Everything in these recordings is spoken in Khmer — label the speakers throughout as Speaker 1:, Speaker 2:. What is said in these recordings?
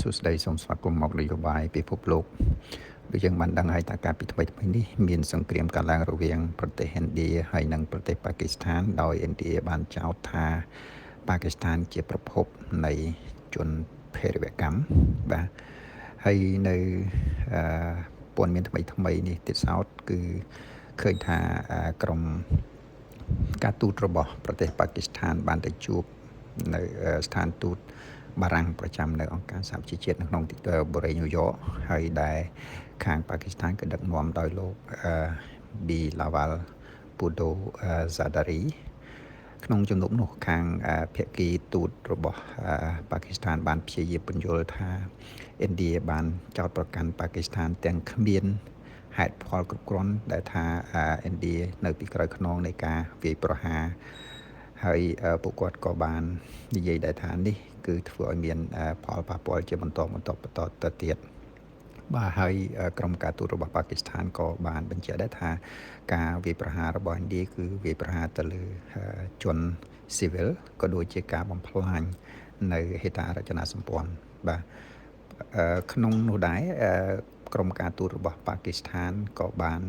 Speaker 1: សួស្តីសូមស្វាគមន៍មកនយោបាយពិភពលោកដូចយើងបានដឹងហើយថាការពីថ្មីនេះមានសង្គ្រាមកើតឡើងរវាងប្រទេសឥណ្ឌាហើយនិងប្រទេសប៉ាគីស្ថានដោយឥណ្ឌាបានចោទថាប៉ាគីស្ថានជាប្រភពនៃជនភេរវកម្មបាទហើយនៅព័ត៌មានថ្មីនេះទៀតសោតគឺឃើញថាក្រុមការទូតរបស់ប្រទេសប៉ាគីស្ថានបានទៅជួបនៅស្ថានទូតបារាំងប្រចាំនៅអង្គការសហប្រជាជាតិនៅក្នុងទីបូរីញូវយ៉កហើយដែលខាងប៉ាគីស្ថានក៏ដឹកនាំដោយលោកប៊ីឡាវ៉ាល់ពូដូហ្សាដារីក្នុងជំនុំនោះខាងភាគីទូតរបស់ប៉ាគីស្ថានបានព្យាយាមបញ្យល់ថាឥណ្ឌាបានចោទប្រកាន់ប៉ាគីស្ថានទាំងគ្មានហេតុផលគ្រប់គ្រាន់ដែលថាឥណ្ឌានៅពីក្រោយខ្នងនៃការវាយប្រហារហើយពួកគាត់ក៏បាននិយាយដែរថានេះគឺធ្វើឲ្យមានផលប៉ះពាល់ជាបន្តទៅទៀតបាទហើយក្រុមការទូតរបស់ប៉ាគីស្ថានក៏បានបញ្ជាក់ដែរថាការវាយប្រហាររបស់ឥណ្ឌាគឺវាយប្រហារទៅលើជនស៊ីវិលក៏ដូចជាការបំផ្លាញនៅហេដ្ឋារចនាសម្ព័ន្ធបាទក្នុងនោះដែរក្រុមការទូតរបស់ប៉ាគីស្ថានក៏បាន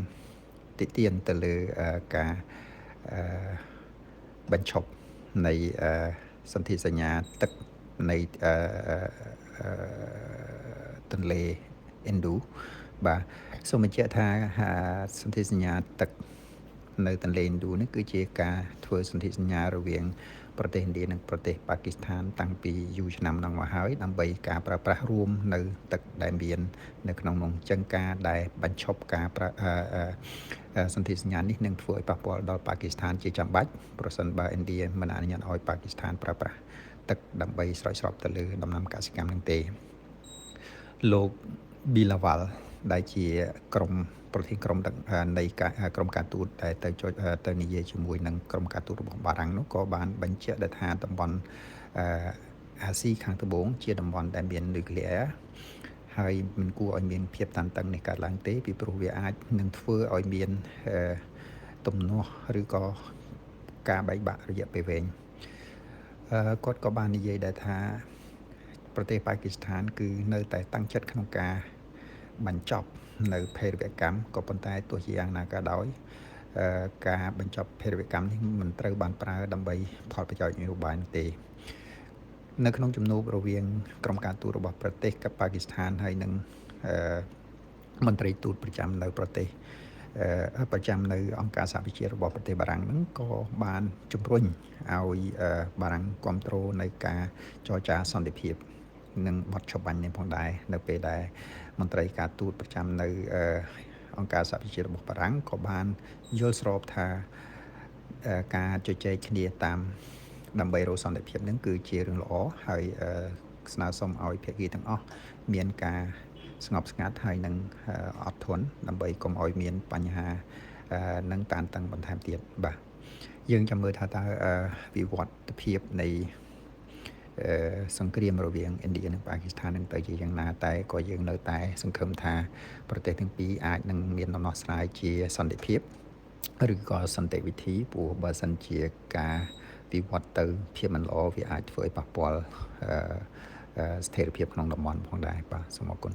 Speaker 1: ទាក់ទាញទៅលើការបញ្ឈប់នៃសន្ធិសញ្ញាទឹកនៃទន្លេឥណ្ឌូបាទសូមបញ្ជាក់ថាសន្ធិសញ្ញាទឹកនៅទន្លេឥណ្ឌូនេះគឺជាការធ្វើសន្ធិសញ្ញារវាងប្រទេសឥណ្ឌានិងប្រទេសប៉ាគីស្ថានតាំងពីយូរឆ្នាំមកហើយដើម្បីការប្រើប្រាស់រួមនៅទឹកដែលមាននៅក្នុងនោះចឹងការដែលបញ្ឈប់ការសន្ធិសញ្ញានេះនឹងធ្វើឲ្យប៉ះពាល់ដល់ប៉ាគីស្ថានជាចាំបាច់ប្រសិនបើឥណ្ឌាមិនអនុញ្ញាតឲ្យប៉ាគីស្ថានប្រើប្រាស់ទឹកដើម្បីស្រោចស្រពទៅលើដំណាំកសិកម្មនឹងទេលោកប៊ីឡាវ៉ាល់ដែលជាប្រធានក្រុមនៃក្រុមការទូតដែលទៅនិយាយជាមួយនឹងក្រុមការទូតរបស់បារាំងនោះក៏បានបញ្ជាក់ដែរថាតំបន់អាស៊ីខាងត្បូងជាតំបន់ដែលមាននុយក្លេអ៊ែរហើយមិនគួរឲ្យមានភាពតានតឹងនេះកើតឡើងទេពីព្រោះវាអាចនឹងធ្វើឲ្យមានទំនាស់ឬក៏ការបែកបាក់រយៈពេលវែងគាត់ក៏បាននិយាយដែរថាប្រទេសប៉ាគីស្ថានគឺនៅតែតាំងចិត្តក្នុងការបញ្ចប់នៅភេរវកម្មក៏ប៉ុន្តែទោះជាយ៉ាងណាក៏ដោយការបញ្ចប់ភេរវកម្មនេះមិនត្រូវបានប្រើដើម្បីផលប្រយោជន៍នយោបាយទេនៅក្នុងជំនួបរវាងក្រុមការទូតរបស់ប្រទេសប៉ាគីស្ថានហើយនិងមន្ត្រីទូតប្រចាំនៅនៅអង្គការសហប្រជាជាតិរបស់ប្រទេសបារាំងហ្នឹងក៏បានជំរុញឲ្យបារាំងគ្រប់គ្រងនៅការចរចាសន្តិភាពនិងបទច្បាញ់នេះផងដែរនៅពេលដែលមន្ត្រីការទូតប្រចាំនៅអង្គការសហប្រជាជាតិរបស់បារាំងក៏បានយល់ស្របថាការជជែកគ្នាដើម្បីរកសន្តិភាពនឹងគឺជារឿងល្អហើយស្នើសុំឲ្យភាគីទាំងអស់មានការស្ងប់ស្ងាត់ហើយនឹងអត់ធន់ដើម្បីកុំឲ្យមានបញ្ហានឹងតានតឹងបន្ថែមទៀតបាទយើងចាំមើលថាតើវិវត្តភាពនៃសង្គ្រាមរវាងឥណ្ឌានិងប៉ាគីស្ថាននឹងទៅជាយ៉ាងណាតែក៏យើងនៅតែសង្ឃឹមថាប្រទេសទាំងពីរអាចនឹងមានដំណោះស្រាយជាសន្តិភាពឬក៏សន្តិវិធីព្រោះបើសិនជាការវិវត្តទៅភាពមិនល្អវាអាចធ្វើឲ្យប៉ះពាល់ស្ថិរភាពក្នុងតំបន់ផងដែរបាទសូមអរគុណ